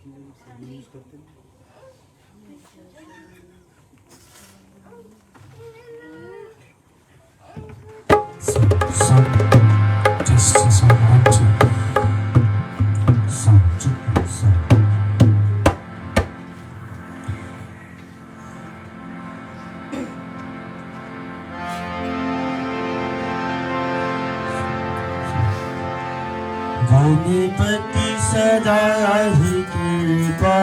Use करते हैं। गणपति सदा ही कृपा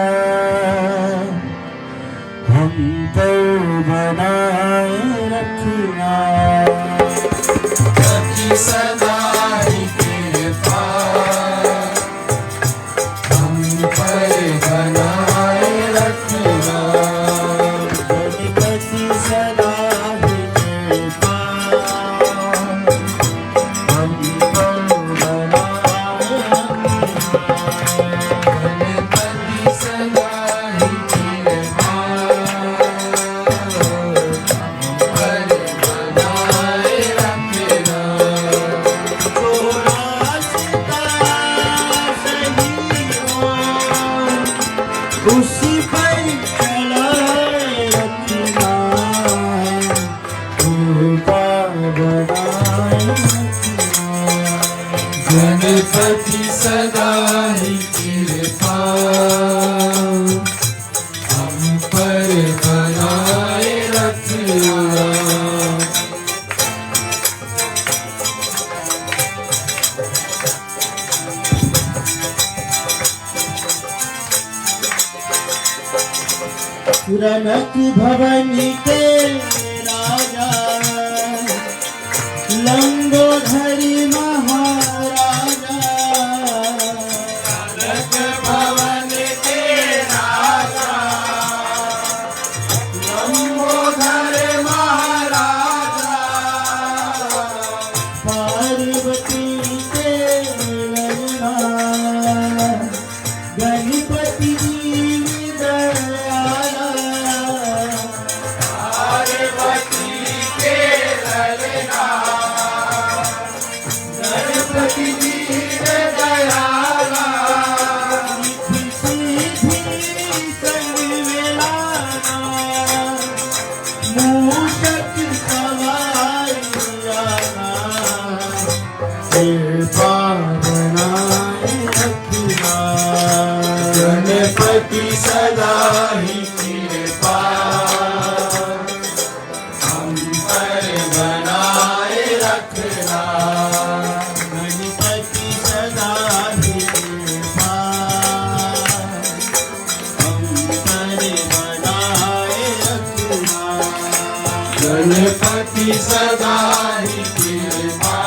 हम पर बनाए रखना। गणपति सदा ही कृपा हम पर बनाए रखना। गणपति सदा ही कृपा हम पर उसी पर चलाए रखना। कृपा बनाए रखना। गणपति सदा ही कृपा हम पर बनाए रखना। रनक भवन के राजा लंबोधरी महाराजा। रनक भवन के राजा लंबोधर महाराजा। पार्वती के ललना गणपति गणपति सदा ही कृपा हम पर बनाए रखना। गणपति सदा ही कृपा हम पर बनाए रखना। गणपति सदा ही कृपा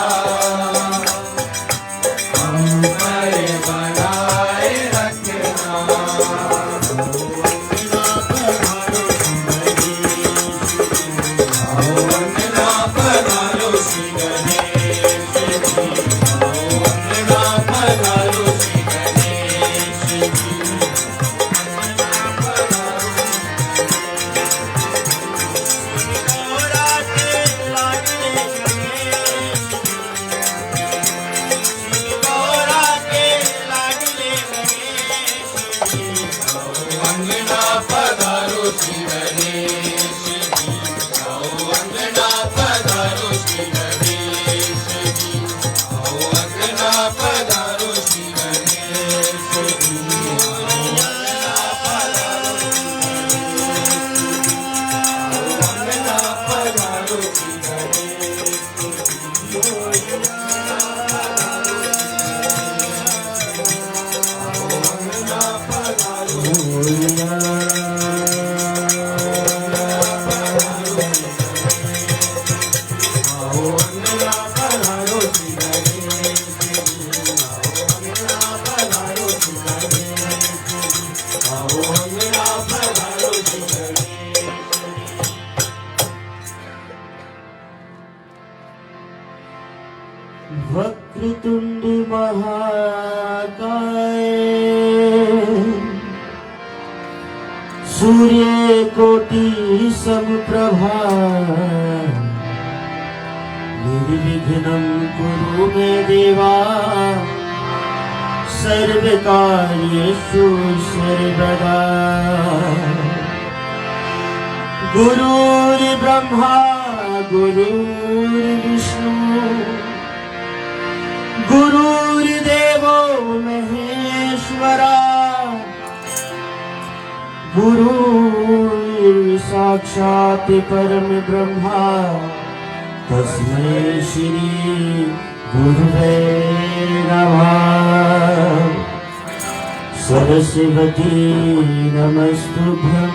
हम पर बनाए रखना। वक्रतुंड महाकाय सूर्य कोटि समप्रभा निर्विघ्नं कुरु मे देवा सर्वकार्येषु सर्वदा गुरुर्ब्रह्मा गुरुर्विष्णु गुरुर्देवो महेश्वरा गुरुर्साक्षात् परम ब्रह्मा तस्मै श्री गुरुवे नमः। सरस्वती नमस्तुभ्यं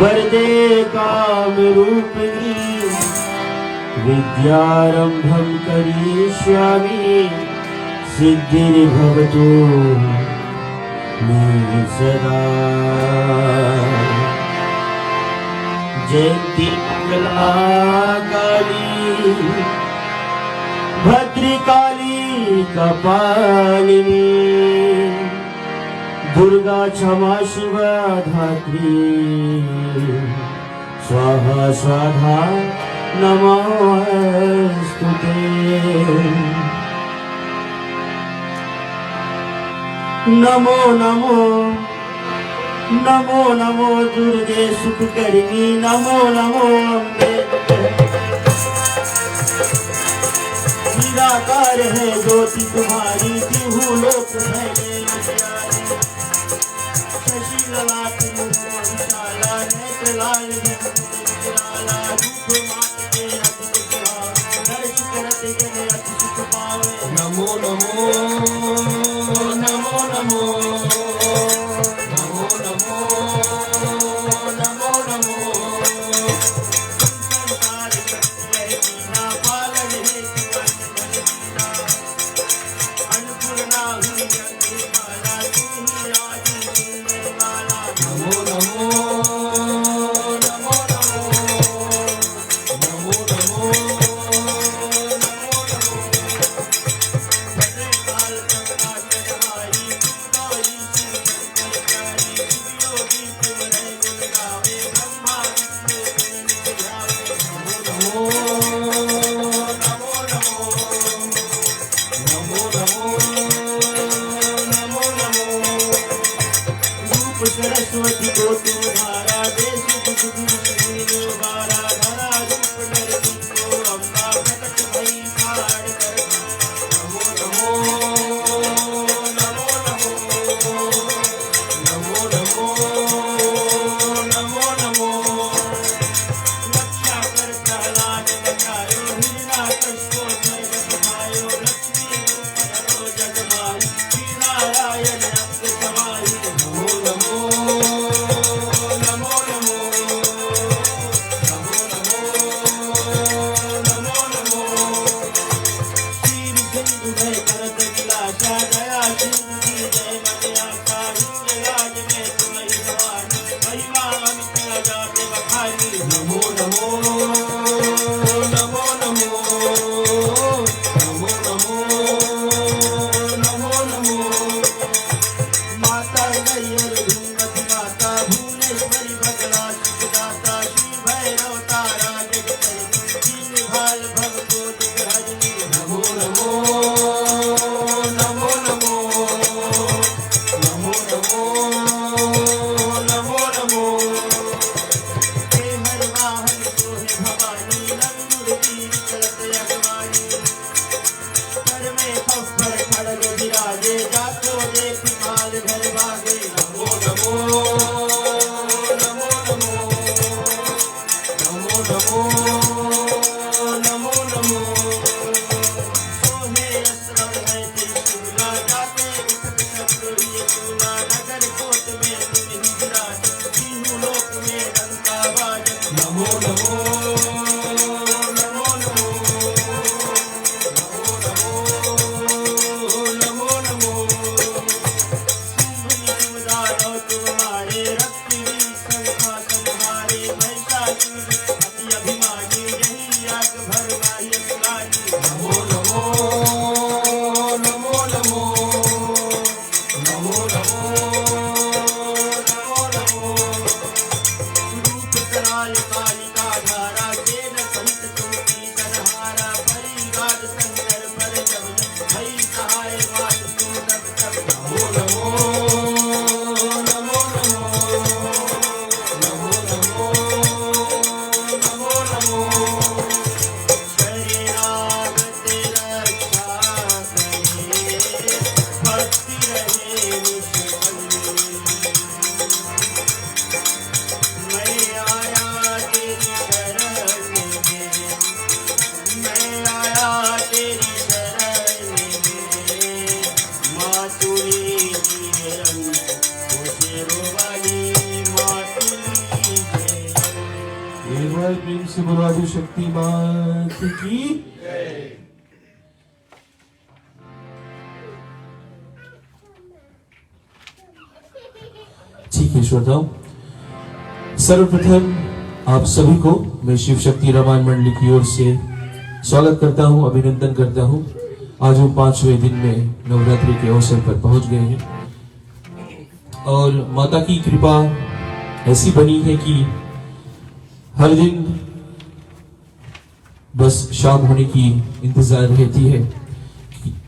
वरदे कामरूपिणी विद्यारम्भं करिष्यामि सिद्धिर्भवतु मे सदा। जयन्ती मंगला काली भद्रकाली कपालिनी दुर्गा क्षमा शिवा धात्री स्वाहा स्वाहा नमोस्तुते। नमो नमो नमो नमो दुर्गे सुख करिणी नमो नमो अम्बे। निराकार है ज्योति तुम्हारी तिहु लोक फैले उजियारी। शशि ललाट विशाला नेत्र लाल विशाला रूप मात के अति सुहावे दर्श करत जन अति सुख पावे। नमो नमो नमो नमो सरस्वती को तुम धारा देश बारा धरा रूप नरती को अम्बा प्रकट भई फाड़ कर। नमो नमो नमो नमो नमो नमो नमो रक्षा कर प्रहलाद बचायो हिरण्याकश को स्वर्ग समायो लक्ष्मी रूप धरो जग माही श्री नारायण अंग समाई। नमो नमो शक्ति मात की। ठीक है श्रोताओं, सर्वप्रथम आप सभी को मैं शिव शक्ति रामायण मंडली की ओर से स्वागत करता हूं, अभिनंदन करता हूं। आज हम 5वें दिन में नवरात्रि के अवसर पर पहुंच गए हैं और माता की कृपा ऐसी बनी है कि हर दिन बस शाम होने की इंतजार रहती है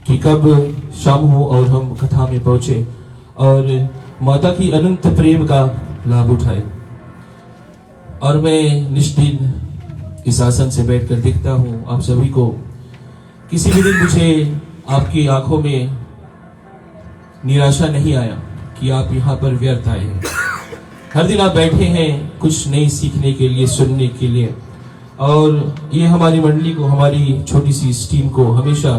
कि कब शाम हो और हम कथा में पहुंचे और माता की अनंत प्रेम का लाभ उठाए। और मैं निष्दिन इस आसन से बैठकर देखता हूं आप सभी को। किसी भी दिन मुझे आपकी आंखों में निराशा नहीं आया कि आप यहाँ पर व्यर्थ आए हैं। हर दिन आप बैठे हैं कुछ नई सीखने के लिए, सुनने के लिए, और ये हमारी मंडली को, हमारी छोटी सी इस टीम को हमेशा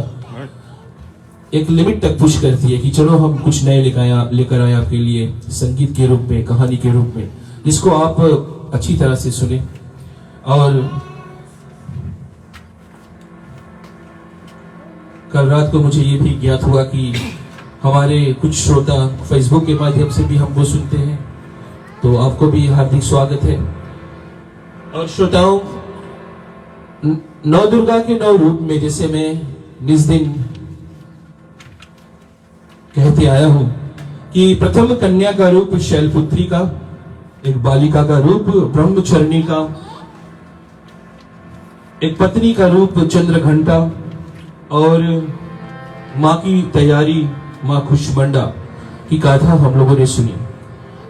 एक लिमिट तक पुश करती है कि चलो हम कुछ नए लेकर आए आपके लिए, संगीत के रूप में, कहानी के रूप में, जिसको आप अच्छी तरह से सुने। और कल रात को मुझे ये भी ज्ञात हुआ कि हमारे कुछ श्रोता फेसबुक के माध्यम से भी हमको सुनते हैं, तो आपको भी हार्दिक स्वागत है। और श्रोताओं, नौ दुर्गा के 9 रूप में जैसे मैं इस दिन कहते आया हूं कि प्रथम कन्या का रूप शैलपुत्री का, एक बालिका का रूप ब्रह्मचरणी का, एक पत्नी का रूप चंद्रघंटा, और मां की तैयारी मां खुशमंडा की गाथा हम लोगों ने सुनी।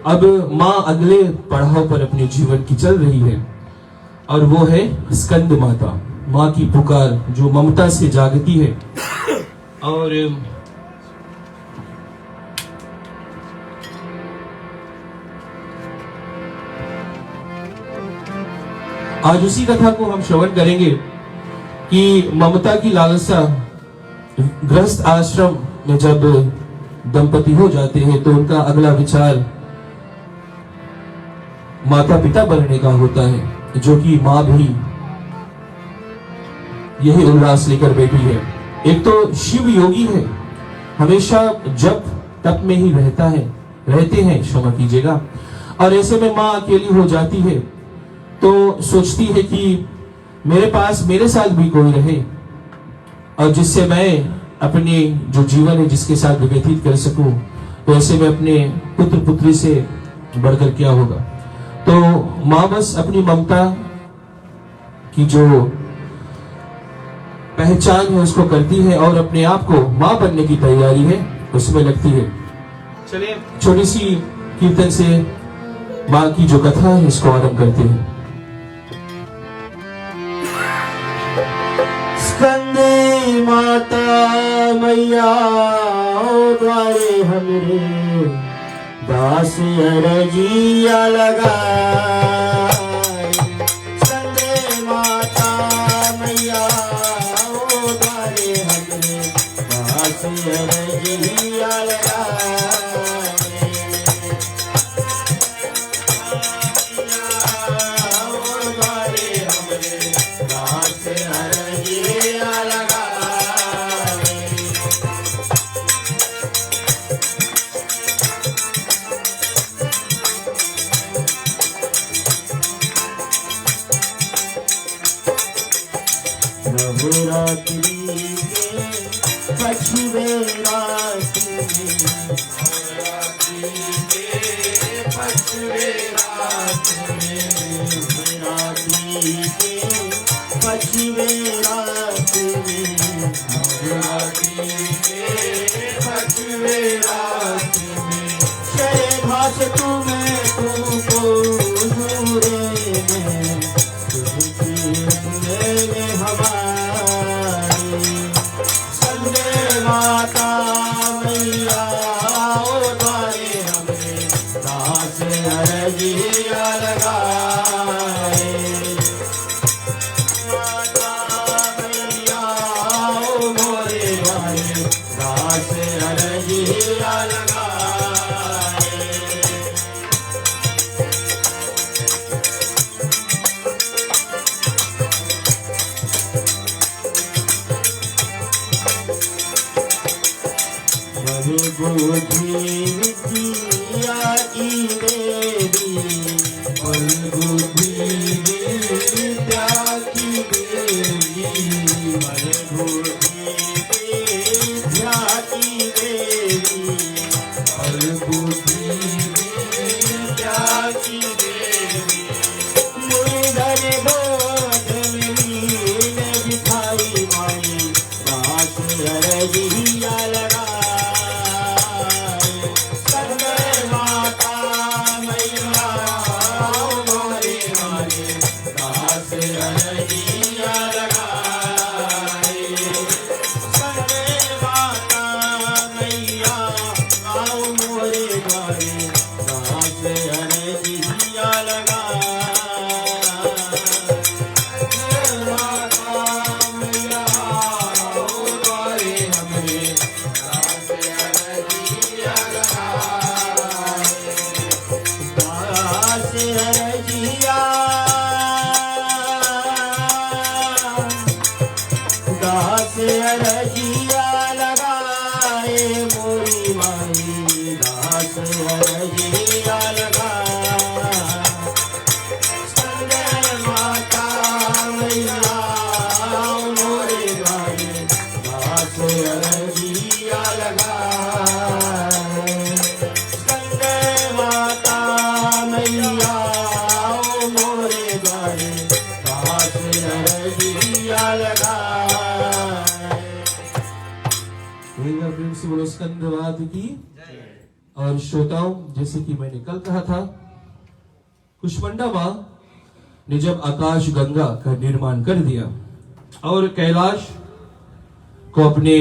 अब मां अगले पड़ाव पर अपने जीवन की चल रही है और वो है स्कंद माता, मां की पुकार जो ममता से जागती है। और आज उसी कथा को हम श्रवण करेंगे कि ममता की लालसा गृहस्थ आश्रम में जब दंपति हो जाते हैं तो उनका अगला विचार माता पिता बनने का होता है, जो कि मां भी यही उल्लास लेकर बैठी है। एक तो शिव योगी है, हमेशा जप तप में ही रहते हैं, क्षमा कीजिएगा। और ऐसे में मां अकेली हो जाती है तो सोचती है कि मेरे पास मेरे साथ भी कोई रहे और जिससे मैं अपने जो जीवन है जिसके साथ व्यतीत कर सकूं। तो ऐसे में अपने पुत्र पुत्री से बढ़कर क्या होगा। तो मां बस अपनी ममता की जो पहचान है उसको करती है और अपने आप को मां बनने की तैयारी है उसमें लगती है। चलिए छोटी सी कीर्तन से मां की जो कथा है इसको आरंभ करते हैं। स्कंदे माता मैया द्वारे हमरे दास अरजिया लगाए। स्कंदे माता मैया द्वारे हमरे दास अरजिया लगाए। नवरात्रि के पछुए रात्रि में, नवरात्रि के पछुए रात्रि में, नवरात्रि के पछुए रात्रि में, नवरात्रि के पछुए रात्रि में, शय घास तुम्हें तुमको दूरे में, माता मैया द्वारे हमरे दास अरजिया लगाए। माता मैया मोरे द्वारे दास अरजिया लगाए। बुद्धि विद्या की देवी, बल बुद्धि विद्या की देवी, बल बुद्धि विद्या की देवी, बल बुद्धि विद्या की देवी, मुरधर गोद में लीन बिठाई माई, दास अरजिया लगाए। सर्वे माता मैया मोरे मारे, दास अरजिया लगाए। सर्वे माता मैया मोरे मारे, दास अरजिया लगाए। दास अरजिया, दास अरजिया लगाए मोरी माई, दास अरजिया लगाए। संजय माता मैया मोरे माई, दास अरजिया लगाए। संजय माता मैया मोरे माई, दास अरजिया लगाए। प्रेम से बोलो स्कंदवाद की। और श्रोताओं, जैसे कि मैंने कल कहा था, कुष्मांडा मां ने जब आकाश गंगा का निर्माण कर दिया और कैलाश को अपने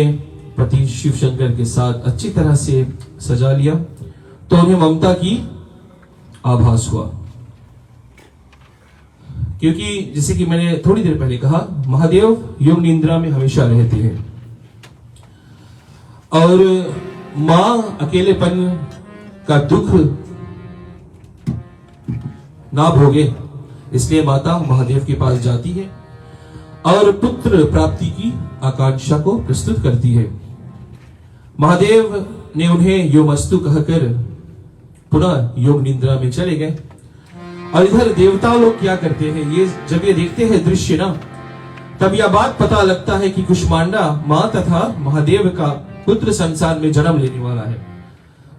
पति शिव शंकर के साथ अच्छी तरह से सजा लिया, तो उन्हें ममता की आभास हुआ। क्योंकि जैसे कि मैंने थोड़ी देर पहले कहा, महादेव योग निद्रा में हमेशा रहते हैं और मां अकेलेपन का दुख ना भोगे, इसलिए माता महादेव के पास जाती है और पुत्र प्राप्ति की आकांक्षा को प्रस्तुत करती है। महादेव ने उन्हें योमस्तु कहकर पुनः योग निद्रा में चले गए। और इधर देवता लोग क्या करते हैं, ये जब ये देखते हैं दृश्य ना, तब यह बात पता लगता है कि कुष्मांडा मां तथा महादेव का पुत्र संसार में जन्म लेने वाला है।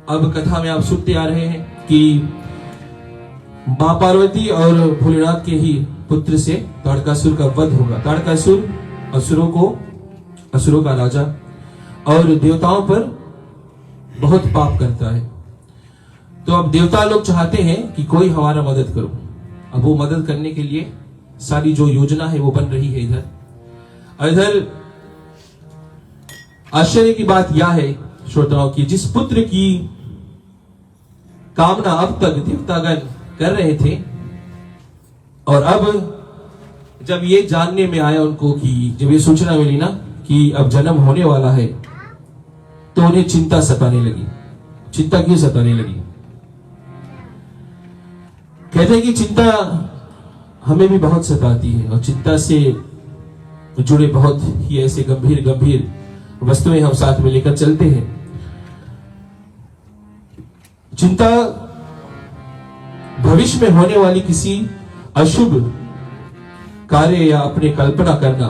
अब कथा में आप सुनते आ रहे हैं कि मां पार्वती और भोलेनाथ के ही पुत्र से ताड़कासुर का वध होगा। ताड़कासुर असुरों का राजा और देवताओं पर बहुत पाप करता है। तो अब देवता लोग चाहते हैं कि कोई हमारा मदद करो। अब वो मदद करने के लिए सारी जो योजना है वो बन रही है इधर। आश्चर्य की बात यह है श्रोताओं की, जिस पुत्र की कामना अब तक देवतागण कर रहे थे, और अब जब ये जानने में आया उनको कि जब ये सूचना मिली ना कि अब जन्म होने वाला है, तो उन्हें चिंता सताने लगी। चिंता क्यों सताने लगी? कहते हैं कि चिंता हमें भी बहुत सताती है और चिंता से जुड़े बहुत ही ऐसे गंभीर वस्तुएं हम साथ में लेकर चलते हैं। चिंता भविष्य में होने वाली किसी अशुभ कार्य या अपने कल्पना करना,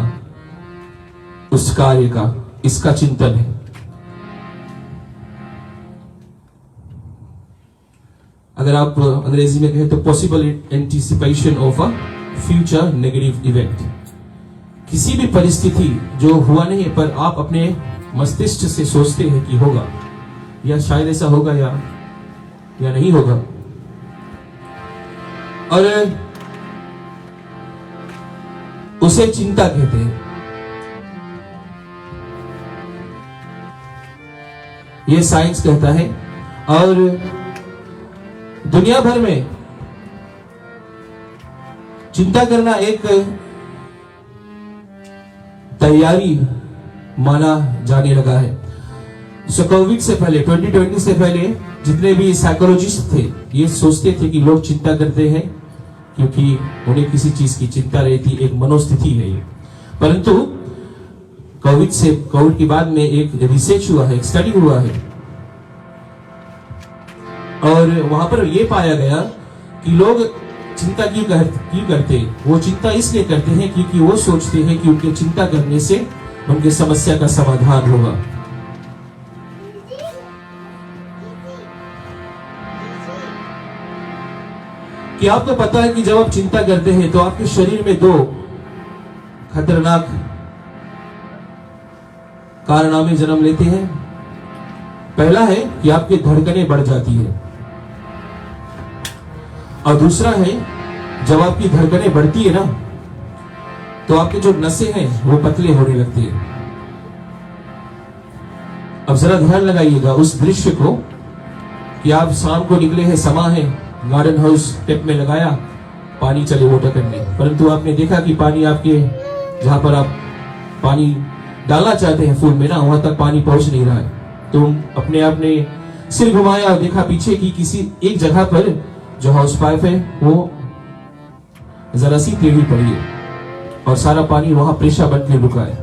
उस कार्य का, इसका चिंतन है। अगर आप अंग्रेजी में कहें तो possible anticipation of a future negative event. किसी भी परिस्थिति जो हुआ नहीं है पर आप अपने मस्तिष्क से सोचते हैं कि होगा, या शायद ऐसा होगा या नहीं होगा, और उसे चिंता कहते हैं। यह साइंस कहता है। और दुनिया भर में चिंता करना एक तैयारी माना जाने लगा है। कोविड से पहले 2020 से पहले जितने भी साइकोलॉजिस्ट थे ये सोचते थे कि लोग चिंता करते हैं क्योंकि उन्हें किसी चीज की चिंता रहती, एक मनोस्थिति है ये। परंतु कोविड के बाद में एक रिसर्च हुआ है, एक स्टडी हुआ है, और वहां पर ये पाया गया कि लोग चिंता क्यों करते। वो चिंता इसलिए करते हैं क्योंकि वो सोचते हैं कि उनके चिंता करने से उनकी समस्या का समाधान होगा। कि आपको पता है कि जब आप चिंता करते हैं तो आपके शरीर में दो खतरनाक कारनामे जन्म लेते हैं। पहला है कि आपकी धड़कनें बढ़ जाती है, और दूसरा है जब आपकी धड़कनें बढ़ती है ना तो आपके जो नसें हैं वो पतले होने लगते हैं। अब जरा ध्यान लगाइएगा उस दृश्य को कि आप शाम को निकले हैं, समा है, गार्डन हाउस टेप में लगाया, पानी चले वाटर करने, परंतु आपने देखा कि पानी आपके जहां पर आप पानी डालना चाहते हैं फूल में ना, वहां तक पानी पहुंच नहीं रहा है। तो अपने आप ने सिर घुमाया और देखा पीछे की किसी एक जगह पर जो हाउस पाइप है वो जरा सी टेढ़ी पड़ी है और सारा पानी वहां प्रेशर बन के रुका है।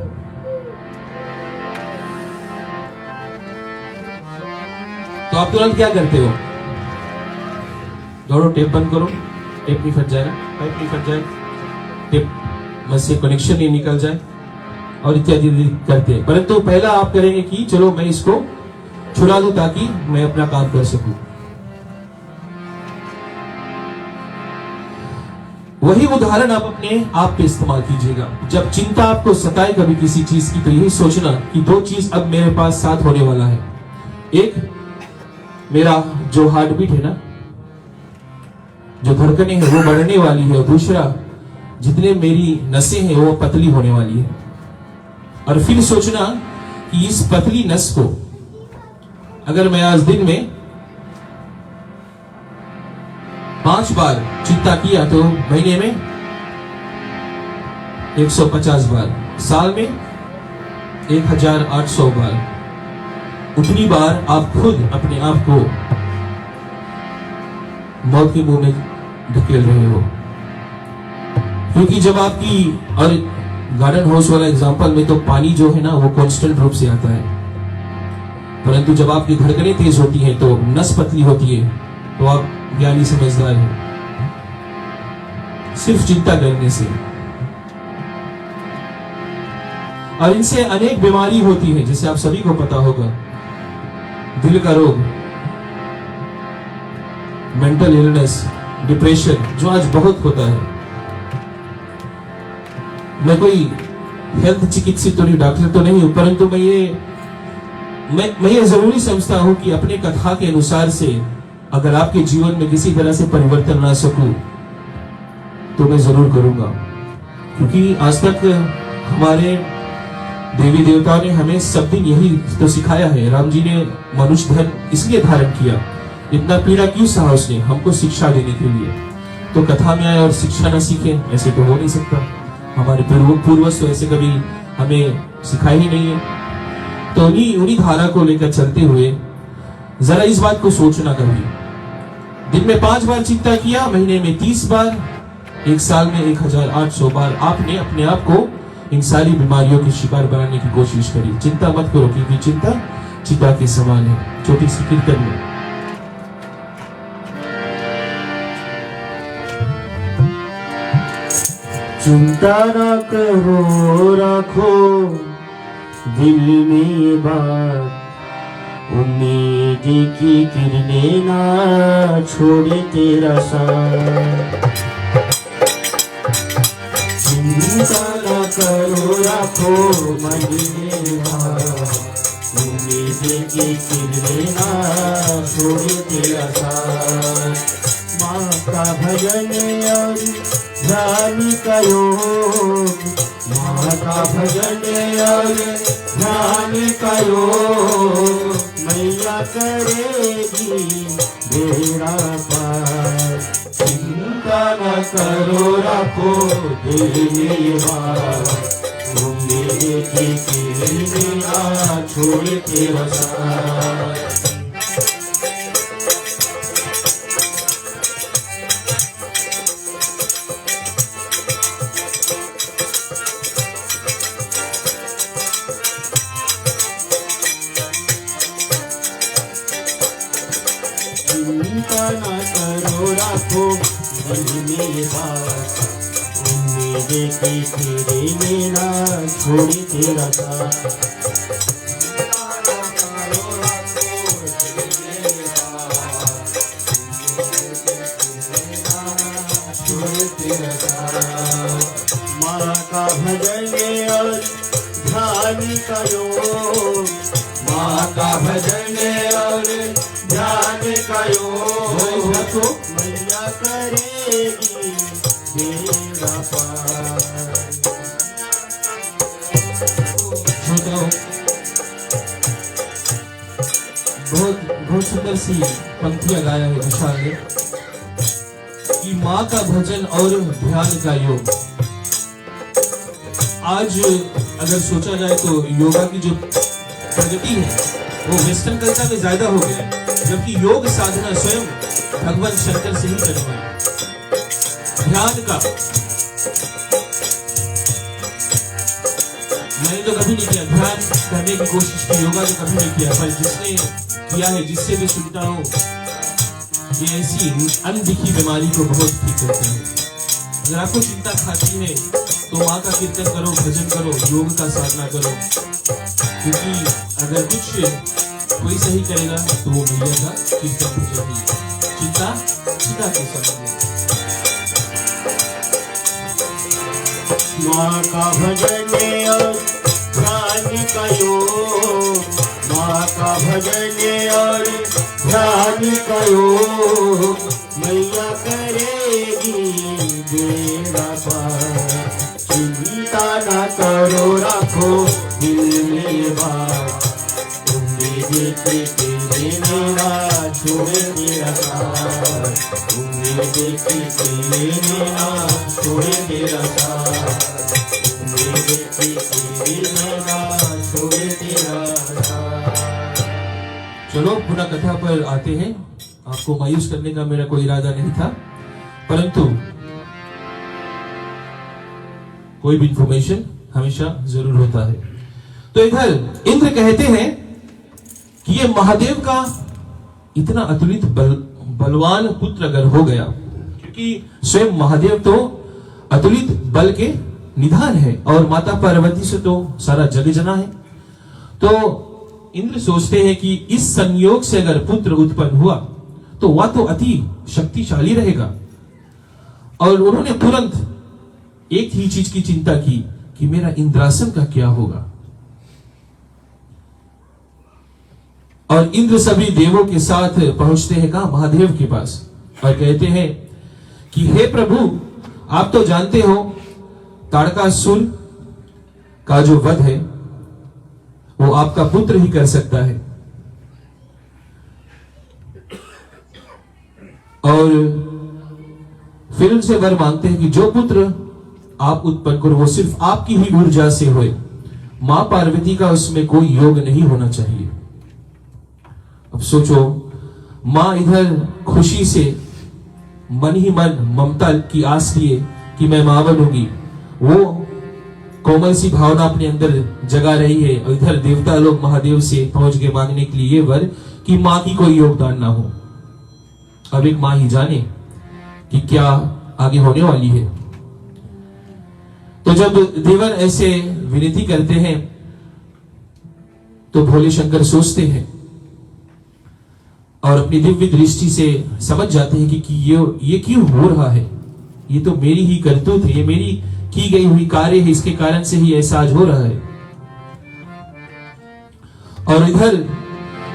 तो आप तुरंत क्या करते हो? दौड़ो, टेप बंद करो, टेप नहीं फट जाएगा, पाइप नहीं फट जाए, टेप में से कनेक्शन नहीं निकल जाए, और इत्यादि करते हैं। परंतु पहला आप करेंगे कि चलो मैं इसको छुड़ा दूं ताकि मैं अपना काम कर सकूं। वही उदाहरण आप अपने आप पे इस्तेमाल कीजिएगा। जब चिंता आपको सताए कभी किसी चीज की, तो यही सोचना कि दो चीज अब मेरे पास साथ होने वाला है। एक, मेरा जो हार्ट बीट है ना, जो धड़कनें हैं वो बढ़ने वाली है, और दूसरा जितने मेरी नसें हैं वो पतली होने वाली है। और फिर सोचना कि इस पतली नस को अगर मैं आज दिन में 5 बार चिंता किया तो महीने में 150 बार, साल में 1800 बार, उतनी बार आप खुद अपने आप को मौत के मुंह में धकेल रहे हो। क्योंकि जब आपकी, और गार्डन हाउस वाला एग्जांपल में तो पानी जो है ना वो कांस्टेंट रूप से आता है, परंतु जब आपकी धड़कनें तेज होती हैं तो नस पतली होती है, तो आप ज्ञानी समझदार हैं सिर्फ चिंता करने से। और इनसे अनेक बीमारी होती है, जैसे आप सभी को पता होगा, दिल का रोग, मेंटल इलनेस, डिप्रेशन, जो आज बहुत होता है। मैं कोई हेल्थ चिकित्सक तो नहीं, डॉक्टर तो नहीं हूं, परंतु मैं ये जरूरी समझता हूं कि अपने कथा के अनुसार से अगर आपके जीवन में किसी तरह से परिवर्तन ला सकूं तो मैं जरूर करूंगा। क्योंकि आज तक हमारे देवी देवताओं ने हमें सब दिन यही तो सिखाया है। राम जी ने मनुष्य धन इसलिए धारण किया, इतना पीड़ा क्यों सहा उसने? हमको शिक्षा देने के लिए। तो कथा में आए और शिक्षा न सीखे, ऐसे तो हो नहीं सकता। हमारे पूर्वज तो ऐसे कभी हमें सिखाया ही नहीं है। तो उन्हीं धारा को लेकर चलते हुए जरा इस बात को सोचना, कभी दिन में 5 बार चिंता किया, महीने में 30 बार, एक साल में 1800 बार आपने अपने आप को इन सारी बीमारियों के शिकार बनाने की कोशिश करी। चिंता मत करो, क्योंकि चिंता चिता के समान है। छोटी सी कीर्तन में चिंता न करो, रखो दिल में बात, उम्मीद की किरणें ना छोड़े तेरा साथ। चिंता न करो, रखो मन में बात, उम्मीद की किरणें ना छोड़े तेरा साथ। माँ का भजन और ध्यान करो, माँ का भजन और ध्यान करो, मैया करेगी बेड़ा पार। चिंता न करो, रखो दिल में बात, उम्मीद की किरणें ना छोड़ तेरा साथ। चिंता न करो राखो दिल में ये बात, उम्मीद की तेरे में ना छोड़े तेरा साथ। माँ का भजन और ध्यान करो, माँ का भजन और ध्यान करो, मैया करेगी तेरा पार। श्रोताओं, बहुत सुंदर सी पंक्तियां गाया है विशाल ने कि माँ का भजन और ध्यान का योग। आज अगर सोचा जाए तो योगा की जो प्रगति है वो वेस्टर्न कल्चर में ज्यादा हो गया है, जबकि योग साधना स्वयं भगवान शंकर से ही करवाई। ध्यान का मैंने तो कभी नहीं किया, ध्यान करने की कोशिश की, योगा तो कभी नहीं किया, पर जिसने किया है, जिससे भी सुनता हो, ये ऐसी अनदिखी बीमारी को बहुत ठीक करता है। अगर आपको चिंता खाती है तो माँ का कीर्तन करो, भजन करो, योग का साधना करो, क्योंकअगर कुछ कोई सही करेगा तो वो मैया का कीर्तन भजन ही। चिंता के समय माँ का भजन और ध्यान करो, माँ का भजन और ध्यान करो, मैया करेगी बेड़ा पार। चिंता न करो राखो दिल में बात, उम्मीद की तेरे मेरा छोड़े तेरा साथ, उम्मीद की तेरे मेरा छोड़े तेरा साथ, उम्मीद की तेरे मेरा छोड़े तेरा साथ। चलो पुनः कथा पर आते हैं। आपको मायूस करने का मेरा कोई इरादा नहीं था, परंतु कोई भी इंफॉर्मेशन हमेशा जरूर होता है। तो इधर इंद्र कहते हैं कि ये महादेव का इतना अतुलित बलवान पुत्र अगर हो गया, क्योंकि स्वयं महादेव तो अतुलित बल के निधान है और माता पार्वती से तो सारा जग जना है, तो इंद्र सोचते हैं कि इस संयोग से अगर पुत्र उत्पन्न हुआ तो वह तो अति शक्तिशाली रहेगा। और उन्होंने तुरंत एक ही चीज की चिंता की कि मेरा इंद्रासन का क्या होगा। और इंद्र सभी देवों के साथ पहुंचते हैं कहा महादेव के पास और कहते हैं कि हे प्रभु, आप तो जानते हो ताड़कासुर का जो वध है वो आपका पुत्र ही कर सकता है, और फिर उनसे वर मांगते हैं कि जो पुत्र आप उत्पन्न करो वो सिर्फ आपकी ही ऊर्जा से होए, मां पार्वती का उसमें कोई योग नहीं होना चाहिए। अब सोचो, मां इधर खुशी से मन ही मन ममता की आस लिए कि मैं मां बनूंगी, वो कोमल सी भावना अपने अंदर जगा रही है, और इधर देवता लोग महादेव से पहुंच गए मांगने के लिए ये वर कि मां की कोई योगदान ना हो। अब एक मां ही जाने कि क्या आगे होने वाली है। तो जब देवर ऐसे विनती करते हैं तो भोले शंकर सोचते हैं और अपनी दिव्य दृष्टि से समझ जाते हैं कि ये क्यों हो रहा है, ये तो मेरी ही करतूत है, ये मेरी की गई हुई कार्य है, इसके कारण से ही ऐसा आज हो रहा है। और इधर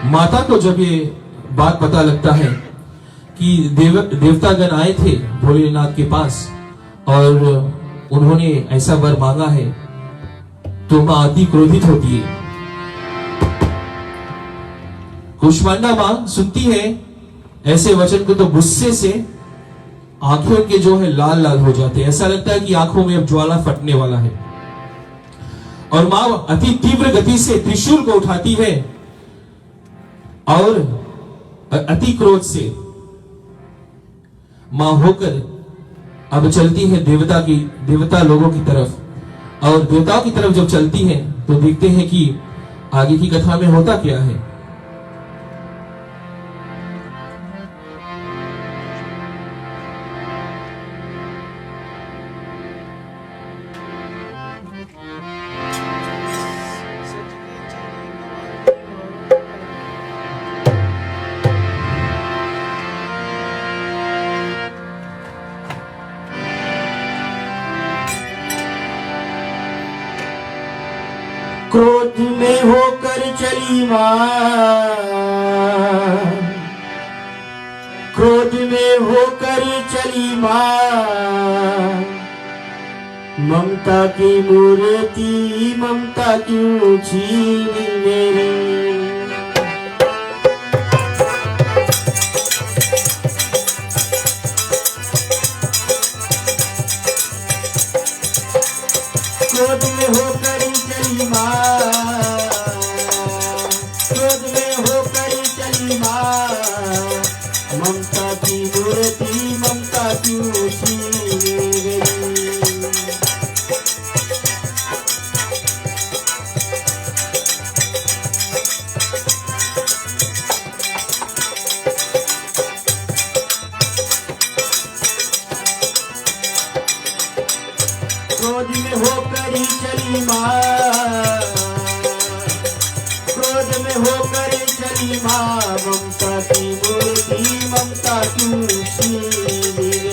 माता को जब ये बात पता लगता है कि देवतागण आए थे भोलेनाथ के पास और उन्होंने ऐसा वर मांगा है, तो मां अति क्रोधित होती है। कुष्मांडा मां सुनती है ऐसे वचन को तो गुस्से से आंखों के जो है लाल लाल हो जाते हैं, ऐसा लगता है कि आंखों में अब ज्वाला फटने वाला है। और मां अति तीव्र गति से त्रिशूल को उठाती है और अति क्रोध से मां होकर अब चलती है देवता लोगों की तरफ। और देवताओं की तरफ जब चलती है तो देखते हैं कि आगे की कथा में होता क्या है। चली माँ, क्रोध में होकर चली माँ, ममता की मूर्ति ममता क्यों छीनी मेरी। क्रोध में होकर चली माँ, क्रोध में होकर चली माँ, ममता की मूर्ति ममता क्यों छीनी मेरी। क्रोध में होकर चली माँ, क्रोध में होकर चली माँ, ममता की मूर्ति ममता क्यों छीनी मेरी।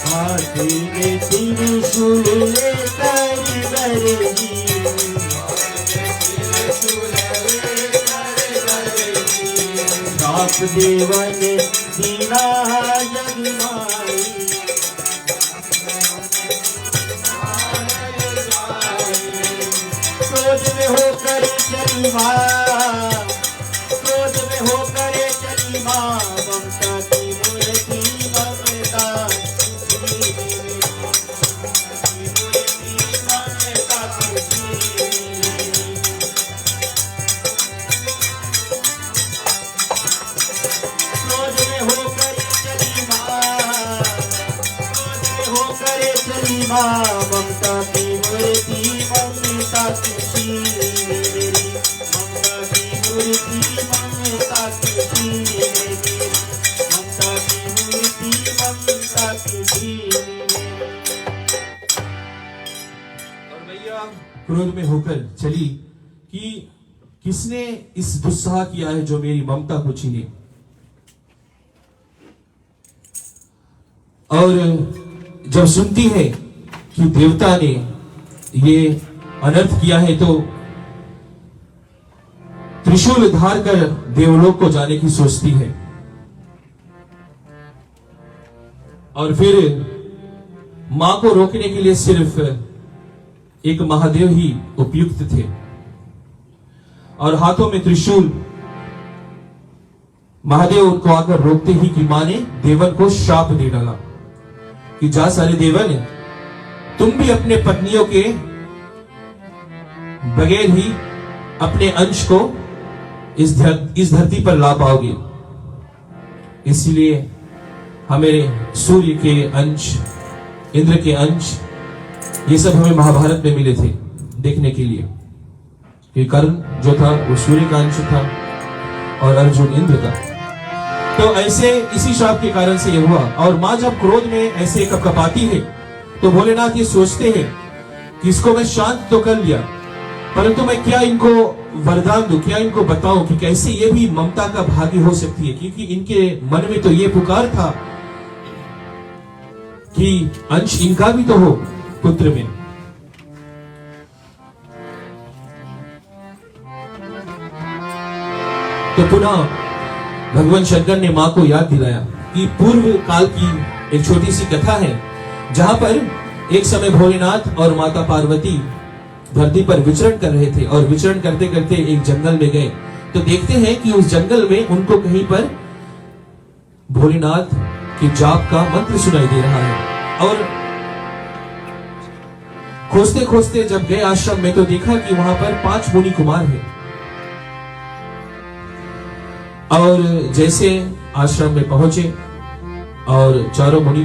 हाथी में त्रिशूल लेकर गरजी, श्राप देवन दीना जगमाई। क्रोध में होकर चली माँ, क्रोध में होकर चली माँ, ममता की मूर्ति ममता माँ, ममता की मूर्ति ममता की छीनी मेरी, ममता की मूर्ति ममता की छीनी मेरी, ममता की मूर्ति ममता की छीनी मेरी। और भैया क्रोध में होकर चली कि किसने इस दुस्साह किया है जो मेरी ममता को छीने। और जब सुनती है कि देवता ने ये अनर्थ किया है तो त्रिशूल धार कर देवलोक को जाने की सोचती है। और फिर मां को रोकने के लिए सिर्फ एक महादेव ही उपयुक्त थे और हाथों में त्रिशूल। महादेव उनको आकर रोकते ही कि मां ने देवन को श्राप दे डाला कि जा सारे देवन, तुम भी अपने पत्नियों के बगैर ही अपने अंश को इस धरती पर ला पाओगे। इसलिए हमें सूर्य के अंश, इंद्र के अंश, ये सब हमें महाभारत में मिले थे देखने के लिए कि कर्ण जो था वो सूर्य का अंश था और अर्जुन इंद्र का। तो ऐसे इसी श्राप के कारण से ये हुआ। और मां जब क्रोध में ऐसे कपकपाती है तो भोलेनाथ ये सोचते हैं कि इसको मैं शांत तो कर लिया, परंतु मैं क्या इनको वरदान दूं, क्या इनको बताऊं कि कैसे ये भी ममता का भागी हो सकती है, क्योंकि इनके मन में तो ये पुकार था कि अंश इनका भी तो हो पुत्र में। तो पुनः भगवान शंकर ने मां को याद दिलाया कि पूर्व काल की एक छोटी सी कथा है जहां पर एक समय भोलेनाथ और माता पार्वती धरती पर विचरण कर रहे थे और विचरण करते करते एक जंगल में गए तो देखते हैं कि उस जंगल में उनको कहीं पर भोलेनाथ के जाप का मंत्र सुनाई दे रहा है। और खोजते खोजते जब गए आश्रम में तो देखा कि वहां पर 5 मुनि कुमार हैं। और जैसे आश्रम में पहुंचे और चारों मुनि,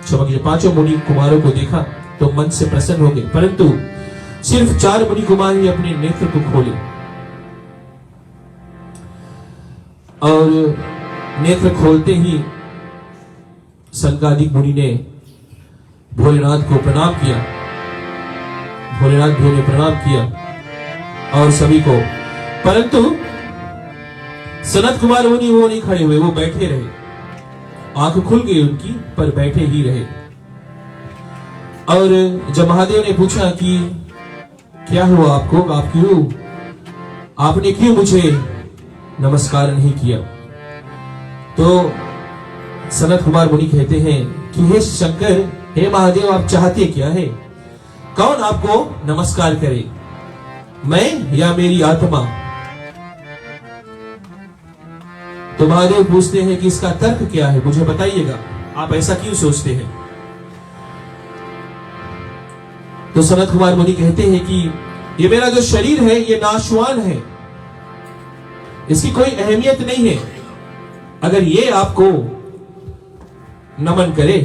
क्षमा 5 मुनि कुमारों को देखा तो मन से प्रसन्न हो गए, परंतु सिर्फ 4 मुनि कुमार ही अपने नेत्र को खोले और नेत्र खोलते ही सनकादिक मुनि ने भोलेनाथ को प्रणाम किया। भोलेनाथ भी उन्हें प्रणाम किया और सभी को, परंतु सनत कुमार मुनि वो नहीं खड़े हुए, वो बैठे रहे। आंख खुल गई उनकी, पर बैठे ही रहे। और जब महादेव ने पूछा कि क्या हुआ आपको, आपने क्यों मुझे नमस्कार नहीं किया, तो सनत कुमार मुनि कहते हैं कि हे शंकर, हे महादेव, आप चाहते क्या है? कौन आपको नमस्कार करे, मैं या मेरी आत्मा? तो महादेव पूछते हैं कि इसका तर्क क्या है, मुझे बताइएगा, आप ऐसा क्यों सोचते हैं? तो सनत कुमार मुनि कहते हैं कि ये मेरा जो शरीर है ये नाशवान है, इसकी कोई अहमियत नहीं है। अगर ये आपको नमन करे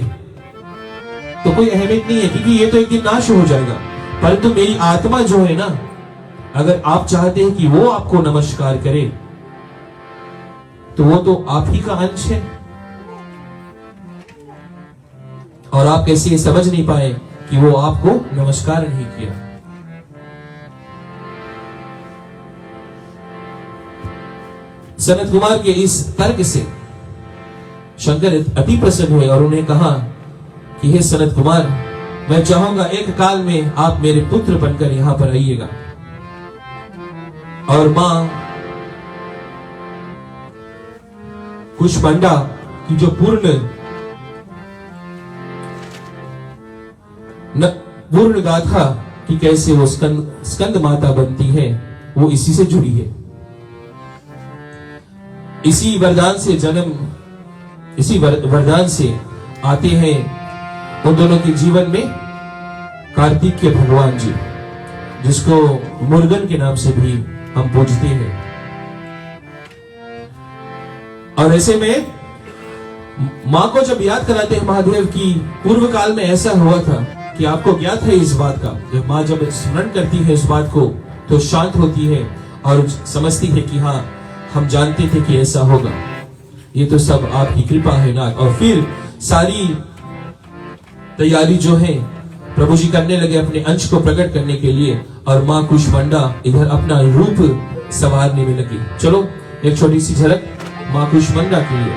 तो कोई अहमियत नहीं है, क्योंकि ये तो एक दिन नाश हो जाएगा। परंतु मेरी आत्मा जो है ना, अगर आप चाहते हैं कि वो आपको नमस्कार करे, तो वो तो आप ही का अंश है। और आप कैसे ये समझ नहीं पाए कि वो आपको नमस्कार नहीं किया? सनत कुमार के इस तर्क से शंकर अति प्रसन्न हुए और उन्हें कहा कि हे सनत कुमार, मैं चाहूंगा एक काल में आप मेरे पुत्र बनकर यहां पर आइएगा। और मां कुष्मांडा की जो पूर्ण गाथा कि कैसे वो स्कंद माता बनती है, वो इसी से जुड़ी है। इसी वरदान से जन्म, इसी वरदान से आते हैं उन दोनों के जीवन में कार्तिक के भगवान जी, जिसको मुर्गन के नाम से भी हम पूजते हैं। और ऐसे में मां को जब याद कराते हैं महादेव की पूर्व काल में ऐसा हुआ था कि आपको ज्ञात है इस बात का, जब मां जब स्मरण करती है इस बात को तो शांत होती है और समझती है कि हाँ, हम जानते थे कि ऐसा होगा, ये तो सब आपकी कृपा है ना। और फिर सारी तैयारी जो है प्रभु जी करने लगे अपने अंश को प्रकट करने के लिए, और मां कुष्मांडा इधर अपना रूप संवारने में लगी। चलो एक छोटी सी झलक मां कुष्मांडा के लिए।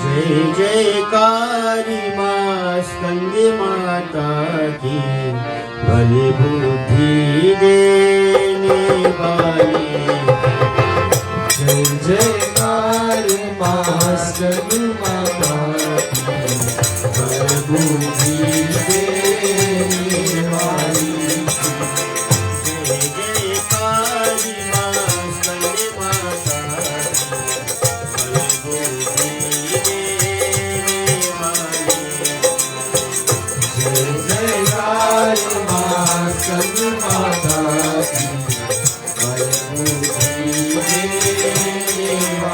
जय जयकारी मां स्कंद माता की, बल बुद्धि देने वाली। जय जयकार मां स्कंद माता की, बल बुद्धि देने वाली। जय जयकारी मां स्कंद माता की, बल बुद्धि देने वाली। जय जयकार मां स्कंद माता की, बल बुद्धि देने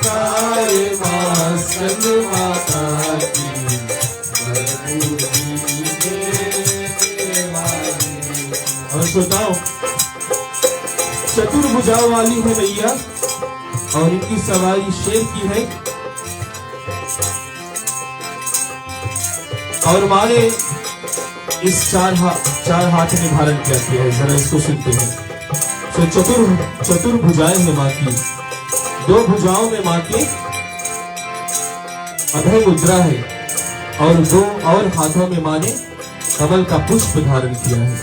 जयकार माँ स्कंद माता की बलबूती देने वाली। और श्रोताओं, चतुर्भुजाओं वाली है मैया और इनकी सवारी शेर की है। और माने इस चार हाथ में धारण किया है। जरा इसको सुनते हैं। तो चतुर्भुजाएं हैं माँ की। दो भुजाओं में माँ के अभय मुद्रा है और दो और हाथों में माँ ने कमल का पुष्प धारण किया है।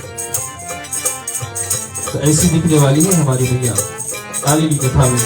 तो ऐसी दिखने वाली है हमारी मैया आगे की कथा में।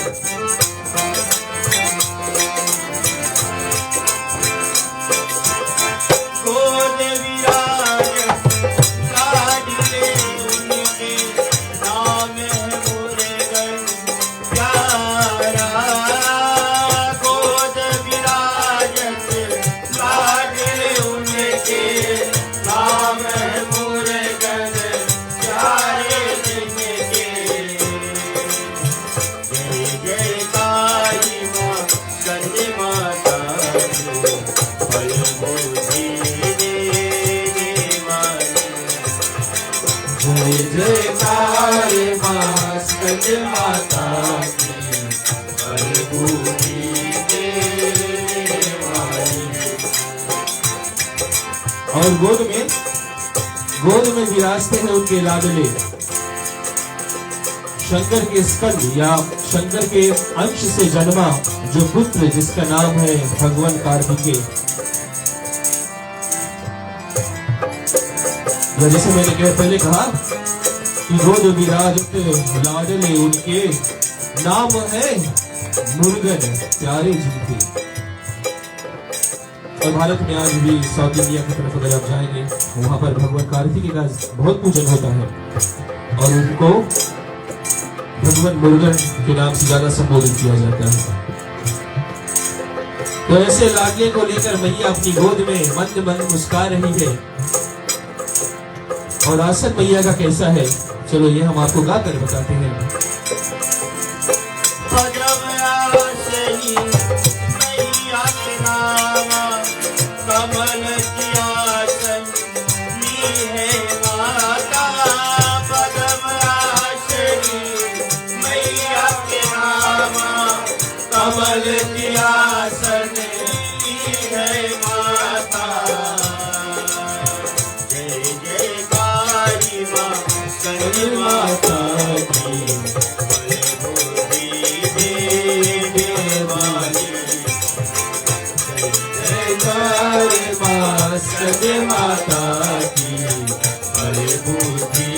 जय जयकार माँ स्कंद माता की बलबूती देने वाली। और गोद में विराजते हैं उनके लाडले शंकर के स्कंद या शंकर के अंश से जन्मा जो पुत्र जिसका नाम है भगवान कार्तिकेय। जैसे मैंने पहले कहा कि गोद विराजत लाडले उनके नाम है मुर्गन प्यारे जिनके। और भारत में आज भी साउथ इंडिया की तरफ अगर आप जाएंगे वहां पर भगवान कार्तिकेय का बहुत पूजन होता है और उनको भगवान मुर्गन के नाम से ज्यादा संबोधित किया जाता है। तो ऐसे लाडले को लेकर मैया अपनी गोद में मंद मंद मुस्कुरा रही है। और आसन मैया का कैसा है, चलो ये हम आपको गाकर बताते हैं। कमल की आसन ली है माता, पद्म आसनी मैया के नाम कमल की आसन ली है माता। जय जयकारी माँ स्कंद माता की बलबूती देने वाली। जयकार माँ स्कंद माता की बलबूती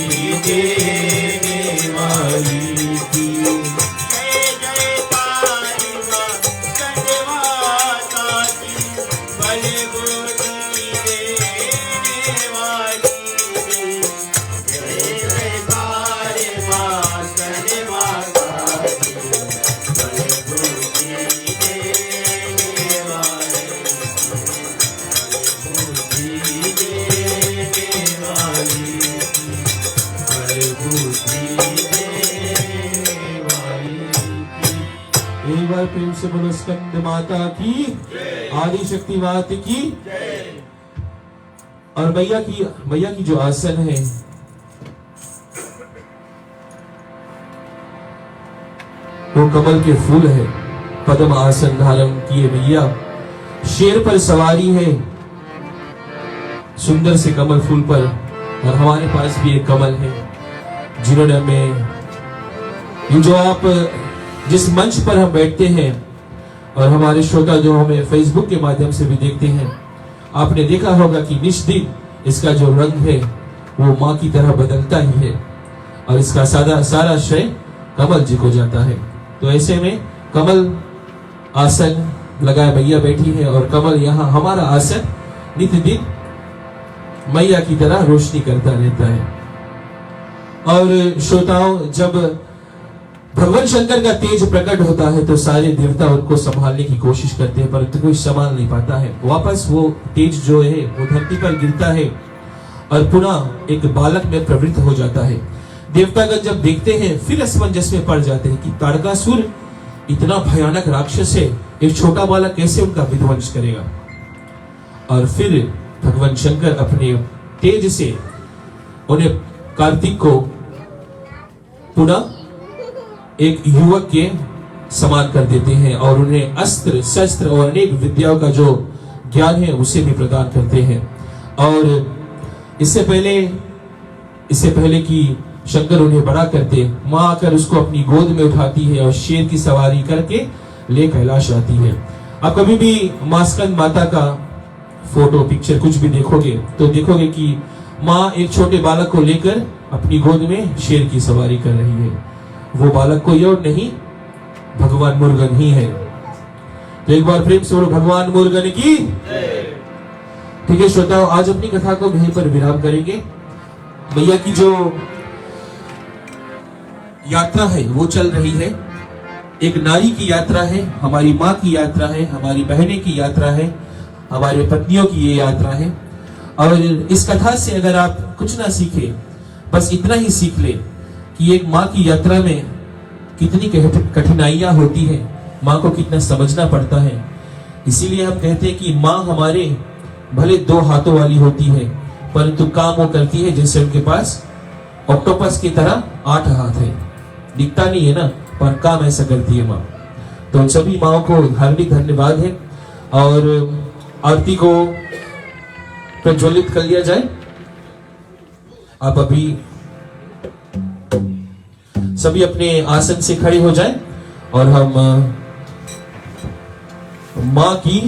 देने वाली की। जय जयकारी माँ स्कंद माता की बलबूती देने वाली। जय जयकार माँ स्कंद माता की बलबूती देने वाली। एक बार प्रेम से बोलो स्कंद माता की, आदि शक्ति मात की। और मैया की जो आसन है वो कमल के फूल है। पद्म आसन धारण किए मैया, शेर पर सवारी है सुंदर से कमल फूल पर। और हमारे पास भी एक कमल है जिन्होंने हमें ये जो आप जिस मंच पर हम बैठते हैं और हमारे श्रोता जो हमें फेसबुक के माध्यम से भी देखते हैं, आपने देखा होगा कि निष्दिन इसका जो रंग है वो माँ की तरह बदलता ही है और इसका सारा श्रेय कमल जी को जाता है। तो ऐसे में कमल आसन लगाए मैया बैठी है और कमल यहाँ हमारा आसन नित्य दिन मैया की तरह रोशनी करता रहता है। और श्रोताओं, जब भगवान शंकर का तेज प्रकट होता है तो सारे देवता उनको संभालने की कोशिश करते हैं परंतु कोई संभाल नहीं पाता है। वापस वो तेज जो है वो धरती पर गिरता है और पुनः एक बालक में प्रवृत्त हो जाता है। देवतागण जब देखते हैं फिर असमंजस में पड़ जाते हैं कि ताड़कासुर इतना भयानक राक्षस है, एक छोटा बालक कैसे उनका विध्वंस करेगा। और फिर भगवान शंकर अपने तेज से उन्हें कार्तिक को पुनः एक युवक के समान कर देते हैं और उन्हें अस्त्र शस्त्र और अनेक विद्याओं का जो ज्ञान है उसे भी प्रदान करते हैं। और इससे पहले कि शंकर उन्हें बड़ा करते, माँ आकर उसको अपनी गोद में उठाती है और शेर की सवारी करके ले कैलाश आती है। आप कभी भी माँ स्कंद माता का फोटो पिक्चर कुछ भी देखोगे तो देखोगे कि माँ एक छोटे बालक को लेकर अपनी गोद में शेर की सवारी कर रही है। वो बालक कोई और नहीं, भगवान मुरुगन ही है। तो एक बार प्रेम से बोलो भगवान मुरुगन की। ठीक है श्रोताओ, आज अपनी कथा को यहीं पर विराम करेंगे। मैया की जो यात्रा है वो चल रही है, एक नारी की यात्रा है, हमारी माँ की यात्रा है, हमारी बहनें की यात्रा है, हमारे पत्नियों की ये यात्रा है। और इस कथा से अगर आप कुछ ना सीखे, बस इतना ही सीख ले कि एक माँ की यात्रा में कितनी कठिनाइयां होती है, माँ को कितना समझना पड़ता है। इसीलिए हम कहते हैं कि माँ हमारे भले 2 हाथों वाली होती है, परंतु काम वो करती है जैसे उनके पास ऑक्टोपस की तरह 8 हाथ है। दिखता नहीं है ना, पर काम ऐसा करती है माँ। तो उन सभी माँओं को हार्दिक धन्यवाद है। और आरती को प्रज्वलित कर लिया जाए। आप अभी सभी अपने आसन से खड़े हो जाएं और हम माँ की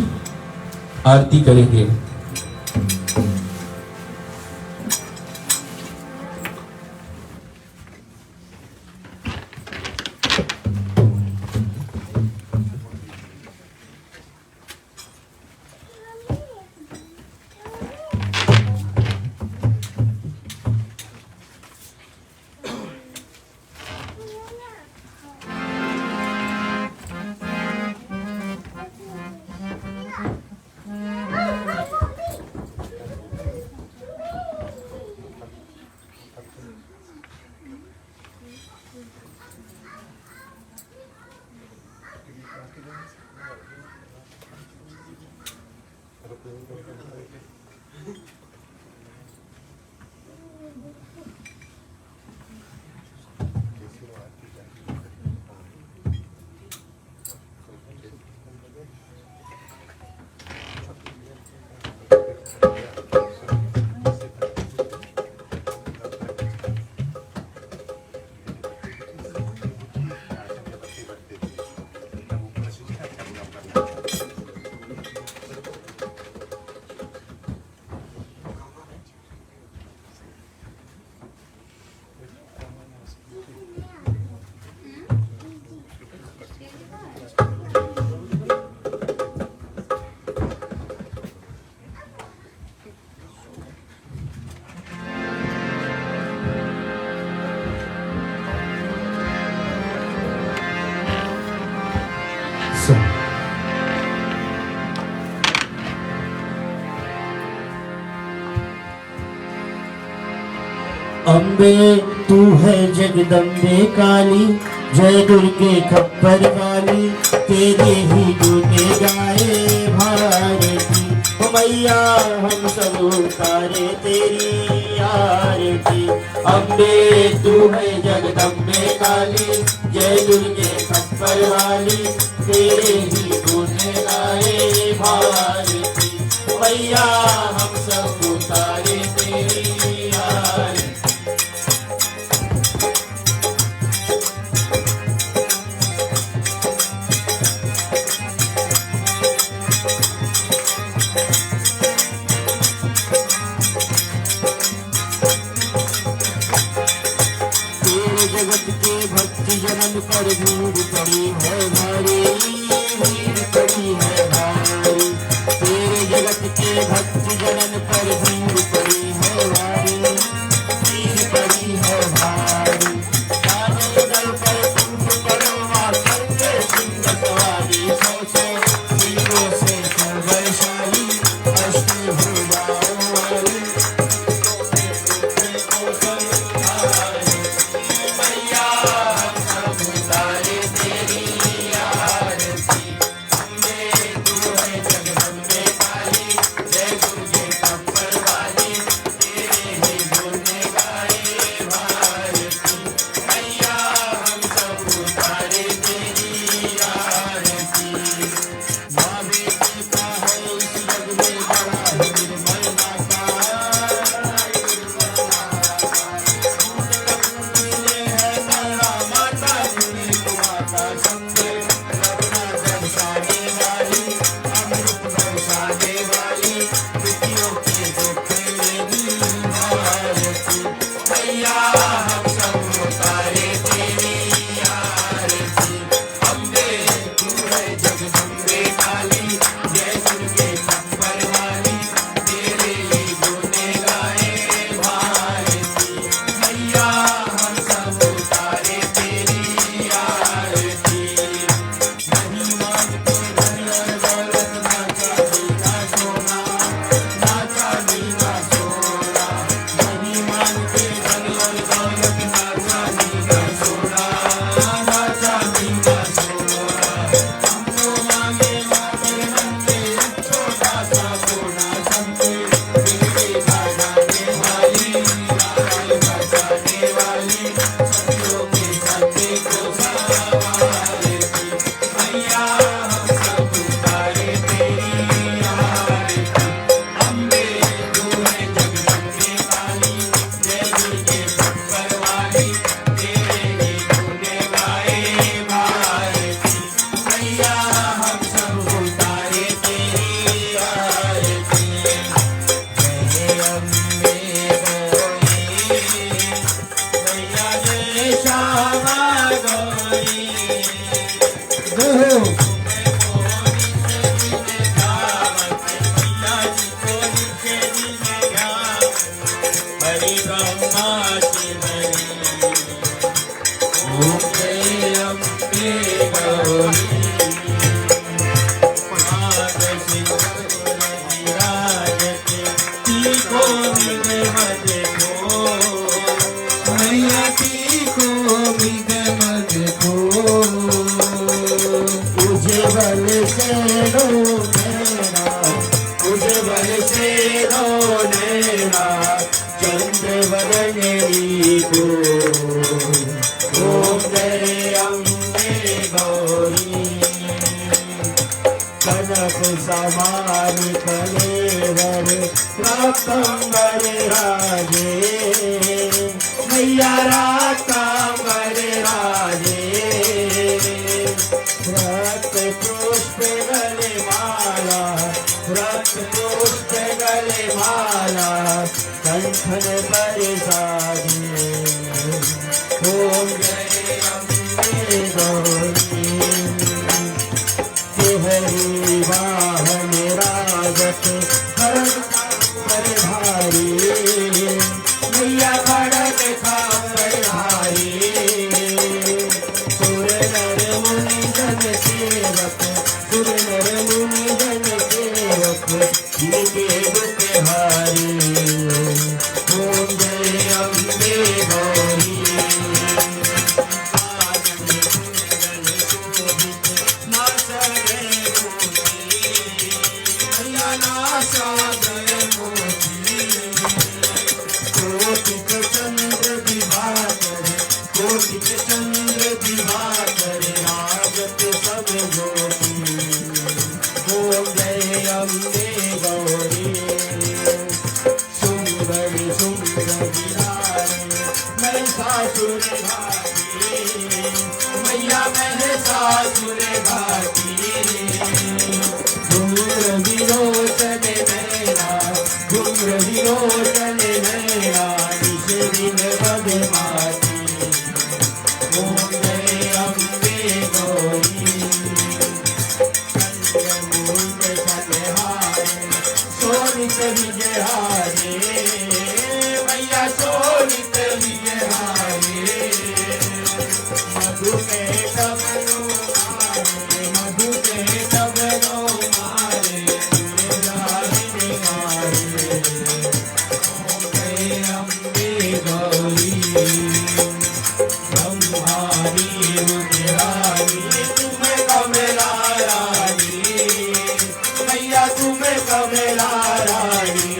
आरती करेंगे। अम्बे तू है जगदम्बे काली, जय दुर्गे खप्पर वाली, तेरे ही दूते गाए भारती। ओ मैया हम सब उतारे तेरी आरती। अम्बे तू है जगदम्बे काली, जय दुर्गे खप्पर वाली, तेरे ही दूते गाए भारती। ओ मैया हम सब उतारे तेरी आरती। जनन पर भीड़ पड़ी है भारी, भीड़ पड़ी है भारी। तेरे जगत के भक्त जनन पर भीड़ पड़ी है भारी, भीड़ पड़ी है भारी। सारे दल पर तुम करो करके सिंह सवारी, सौ सिंहों से वैशाली अष्टभुजाओं वाली। मैया से रो मेरा, उज्ज्वल से रो नैना, चंद्रवदनी को ओम जय अम्बे गौरी। कनक समान कलेवर रत्नांबर राजे, मैया रातांबर राजे, रक्त पुष्प गले माला, रक्त पुष्प गले माला, कंठन पर साजे। ओम जय अम्बे गौरी हरी वाहन राजत हरण पर भारी, मैया खड़ग खापर भारी, सुर नर मुनि जन सेवक, सुर नर मुनि जन सेवक, जिनके दुख हारी। ओम जय अम्बे गौरी। कोटिक चंद्र दिवाकर, कोटिक चंद्र दिवाकर, राजत सब ज्योति। ओम जय अम्बे गौरी। सुंदरी सुंदरी नारी, महिषासुर घाटी, मैया महिषासुर घाटी, धूम्र विलोचन नैना, धूम्र विलोचन नैना, निश दिन बदमाशी। ओम जय अम्बे गौरी। चंद्रमूल कलहारे, शोभित विजहारे, मैया शोभित विजहारे, मधु के डमरू मारे, मधु के डमरू मारे, दुर्गाहिनी मारे। ओम जय अम्बे गौरी। ब्रह्मारी रुद्राणी, तुम्हें कमला रानी, मैया तुम्हें कमला रानी,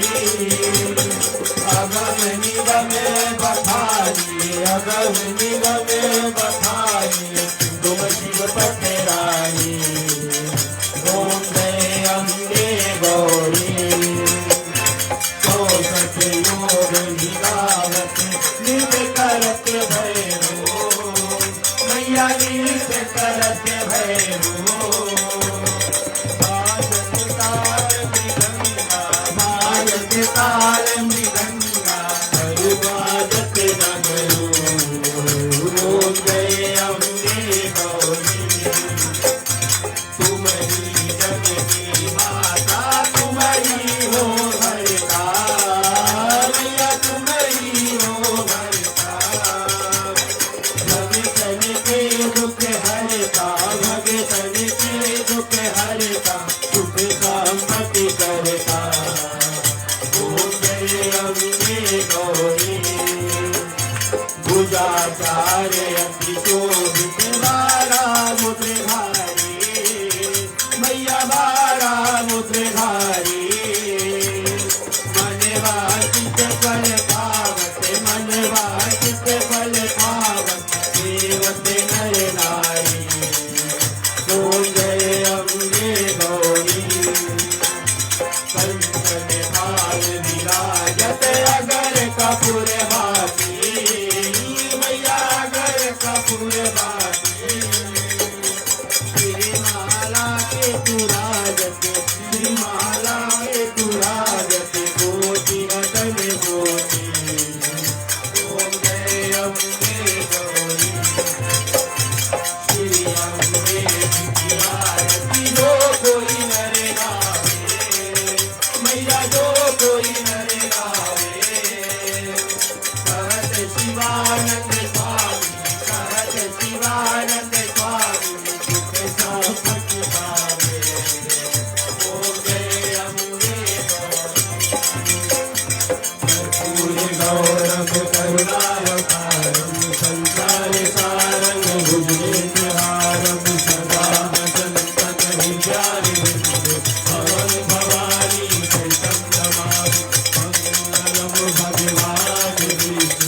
प्यारे बिंदु और भवानी के चंद्रमानि मंगलम भगवान विष्णु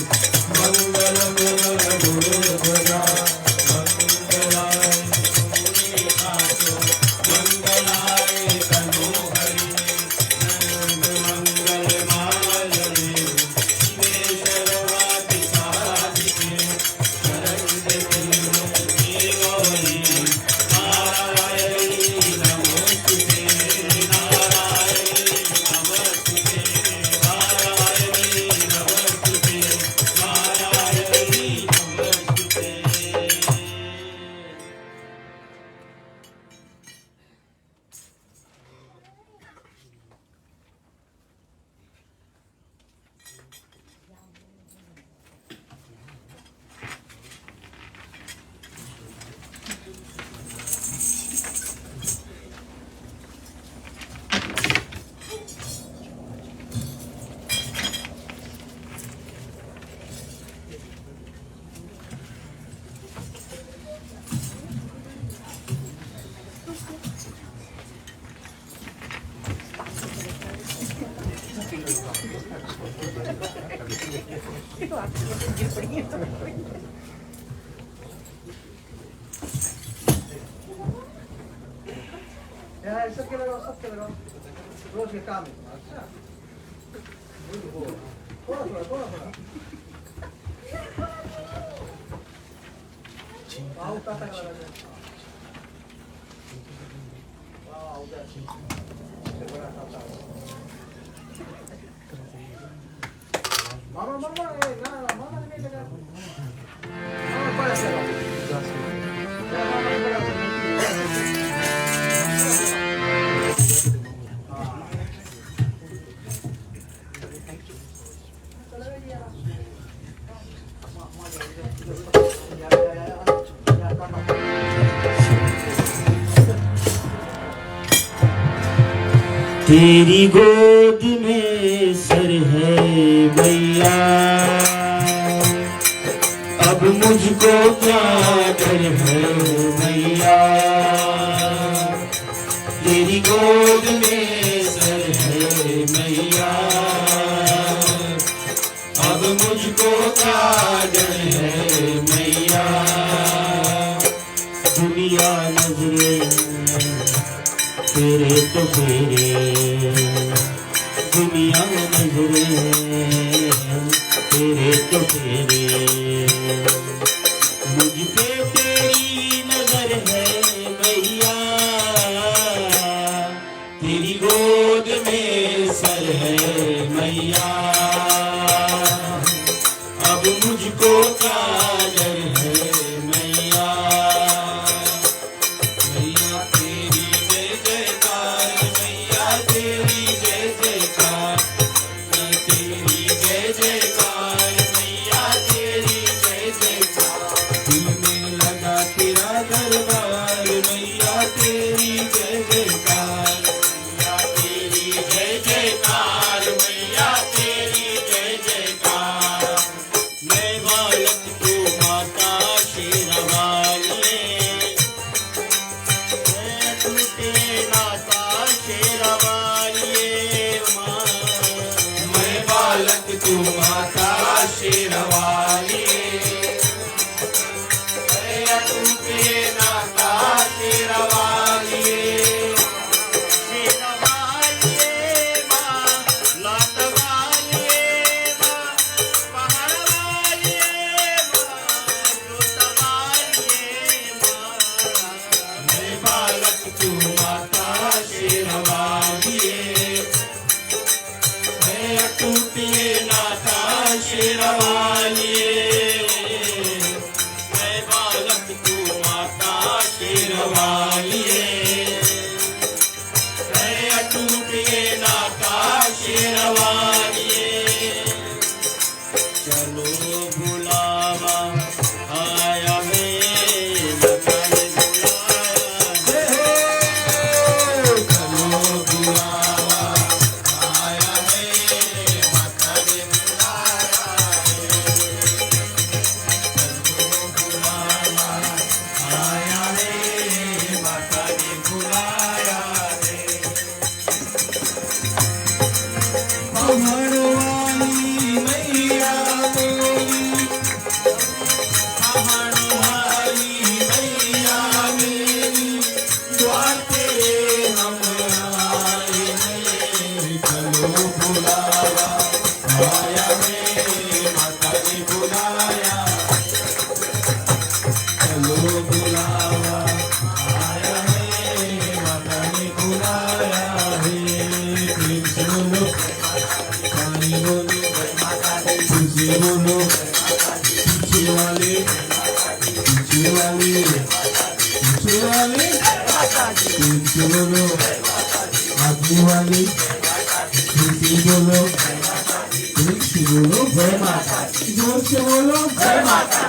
मंगलम गुरुध्वजा मंगलाय सूर्यकांतो मंगलाय तनोहरि मंगल मालये शिवे सर्वादि साधिके शरण्ये गौरी नारायणी नमोस्तुते नारायणी नमोस्तुते नारायणी नमोस्तुते नारायणी नमोस्तुते। सबके लगाओ रोज के काम है। अच्छा थोड़ा थोड़ा थोड़ा थोड़ा आओ काटा वाला है। वाह उधर से बड़ा काटा मामा मामा ना मामा नहीं लगा मामा बड़ा से तेरी गोद में सर है मैया, अब मुझको क्या डर है मैया। तेरी गोद में सर है मैया, अब मुझको क्या डर है मैया। दुनिया नजरे तेरे तो फेरे, दुनिया नजरे तेरे तो फेरे। मुझ पे तेरी नजर है मैया, तेरी गोद में सर है मैया। अब मुझको क्या डर है मैया। मैया तेरी जय जयकार, मैया तेरी जय जयकार, तेरी जय जयकार, मैया तेरी जय जयकार। दिल में लगा तेरा दरबार, मैया तेरी जय जयकार, मैया तेरी जय जयकार, मैया तेरी जय जयकार। मैं बालक तू माता शेरवाली, मैं टूटे नाता शेरवाली माँ। मैं बालक तू माता शेरवाली, मैं टूटे नाता शेरवाली। शेरवाली माँ, लाटवाली माँ, पहाड़वाली माँ, जोतवाली माँ। मैं बालक तू माता शेरवाली, मैं टूटे नाता शेरवाली। मैं बालक तू माता शेरवाली, मैं टूटे नाता शेरवाली। चलो बुलावा आया है, नगर बुलाया है। द्वार तेरे हम आए हैं। चलो बुलावा आया है, माता ने बुलाया। चलो बुलावा आया है, माता ने बुलाया है। प्रेम से बोलो पानी बोलो तुझे बोलो, पीछे वाले पीछे वाले पीछे वाले प्रेम से बोलो, आगे वाले पीछे बोलो, प्रेम से बोलो जय माता, जोर से बोलो जय माता।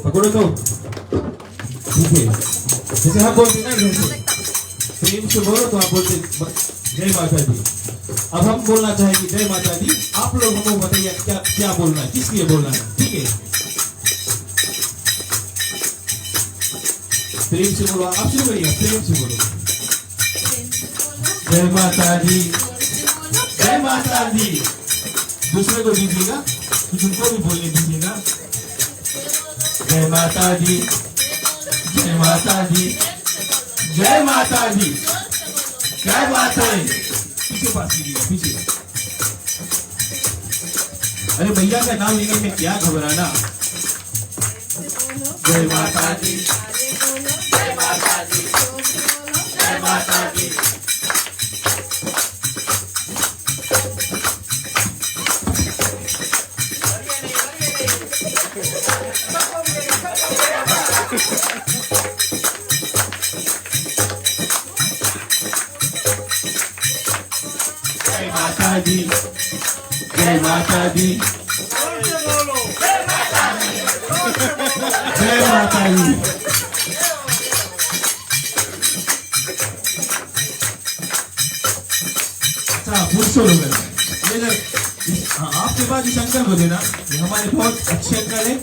पकड़ो तो ठीक है। जैसे हम बोलते ना घर से प्रेम से बोलो तो आप बोलते जय माता दी। अब हम बोलना चाहेंगे जय माता दी, आप लोग हमको बताइए क्या क्या बोलना है, किस लिए बोलना है, ठीक है। प्रेम से बोलो, आप शुरू करिए, प्रेम से बोलो जय माता दी, जय माता दी। दूसरे को दीजिएगा, कुछ उनको भी बोलने दीजिएगा। जय माता दी, जय माता दी, जय माता दी। क्या बात है, पीछे पास कीजिएगा, पीछे। अरे भैया का नाम लेने में क्या घबराना। जय माता दी, जय माता दी, जय माता दी। जय माता दी, जय माता दी, जय माता दी। अच्छा पुरुषों लोग आपके पास इस अंकल को देना, ये हमारे बहुत अच्छे अंकल है।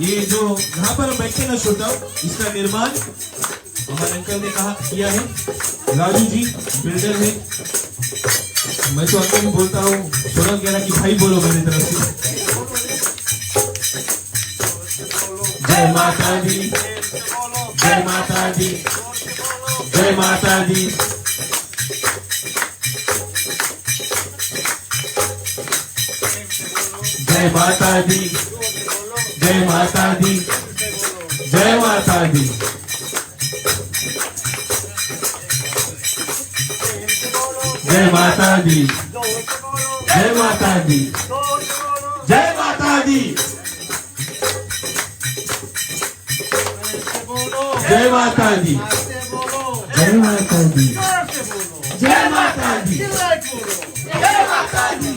ये जो यहाँ पर हम बैठे ना श्रोता, इसका निर्माण हमारे अंकल ने कहा किया है। राजू जी बिल्डर है। मैं तो अंकल ही बोलता हूँ, सोनल कह रहा कि भाई बोलो मेरी तरफ से। जय माता दी, जय माता दी, जय माता दी। जय माता दी, जय माता दी, जय माता दी। जय माता दी, जय माता दी, जय माता दी। जय माता दी, जय माता दी, जय माता दी, जय माता दी।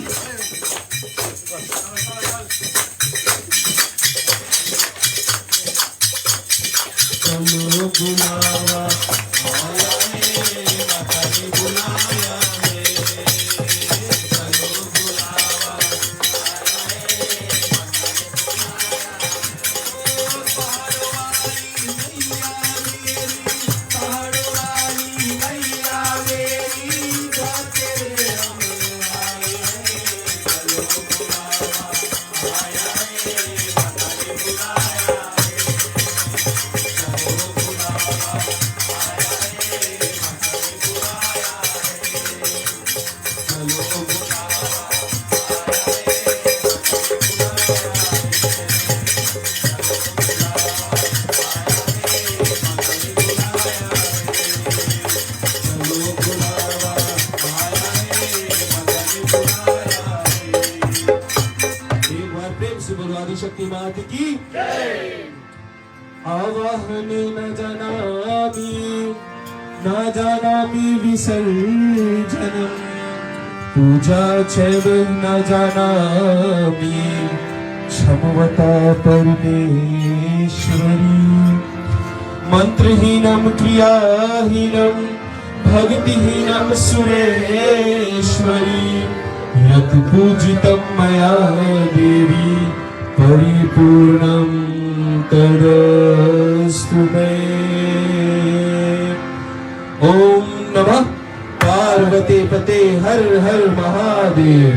चलो बुलावा आया है, माता ने बुलाया है। चलो बुलावा आया है, पहाड़ वाली मैया मेरी, पहाड़ वाली मैया मेरी, गाते हम आए हैं। चलो बुलावा आया है, माता ने बुलाया है। शक्ति मात की आवाहन न जानामि विसर्जनम, पूजा चैव न जानामि क्षमवता परमेश्वरी। मंत्रहीनम क्रियाहीनम भक्तिहीनम सुरेश्वरी, यत् पूजितं मया देवी परिपूर्णं तदस्तु मे। ओम नमः पार्वती पते हर हर महादेव।